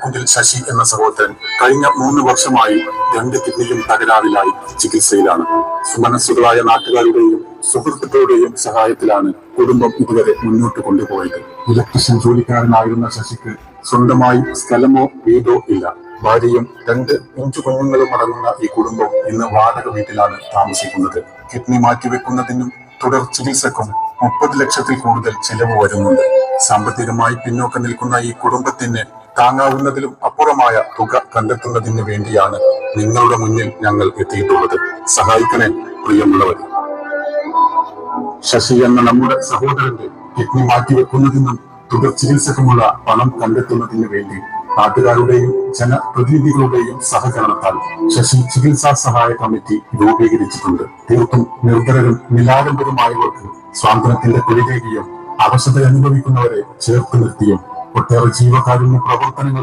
കുണ്ടിൽ ശശി എന്ന സഹോദരൻ കഴിഞ്ഞ 3 വർഷമായി 2 കിഡ്നിയും തകരാറിലായി ചികിത്സയിലാണ്. സുമനസ്സുകളായ നാട്ടുകാരുടെയും സുഹൃത്തുക്കളുടെയും സഹായത്തിലാണ് കുടുംബം ഇതുവരെ മുന്നോട്ട് കൊണ്ടുപോയത്. ഇലക്ട്രീഷ്യൻ ജോലിക്കാരനായിരുന്ന ശശിക്ക് സ്വന്തമായി സ്ഥലമോ വീടോ ഇല്ല. ഭാര്യയും 2 പിഞ്ചു കുഞ്ഞുങ്ങളും അടങ്ങുന്ന ഈ കുടുംബം ഇന്ന് വാടക വീട്ടിലാണ് താമസിക്കുന്നത്. കിഡ്നി മാറ്റിവെക്കുന്നതിനും തുടർ ചികിത്സക്കും 30 ലക്ഷത്തിൽ കൂടുതൽ ചിലവ് വരുന്നുണ്ട്. സാമ്പത്തികമായി പിന്നോക്കം നിൽക്കുന്ന ഈ കുടുംബത്തിന് താങ്ങാവുന്നതിലും അപ്പുറമായ തുക കണ്ടെത്തുന്നതിന് വേണ്ടിയാണ് നിങ്ങളുടെ മുന്നിൽ ഞങ്ങൾ എത്തിയിട്ടുള്ളത്. സഹായിക്കണേ പ്രിയമുള്ളവർ. ശശി എന്ന നമ്മുടെ സഹോദരന്റെ കിഡ്നി മാറ്റിവെക്കുന്നതിനും തുടർ ചികിത്സക്കുമുള്ള പണം കണ്ടെത്തുന്നതിന് വേണ്ടി നാട്ടുകാരുടെയും ജനപ്രതിനിധികളുടെയും സഹകരണത്താൽ ശശി ചികിത്സാ സഹായ കമ്മിറ്റി രൂപീകരിച്ചിട്ടുണ്ട്. തീർത്തും നിർധരരും നിലാഡംബരമായവർക്ക് സ്വാതന്ത്ര്യത്തിന്റെ കൊടികേകിയും അവശത അനുഭവിക്കുന്നവരെ ചേർത്ത് നിർത്തിയും ഒട്ടേറെ ജീവകാരുണ്യ പ്രവർത്തനങ്ങൾ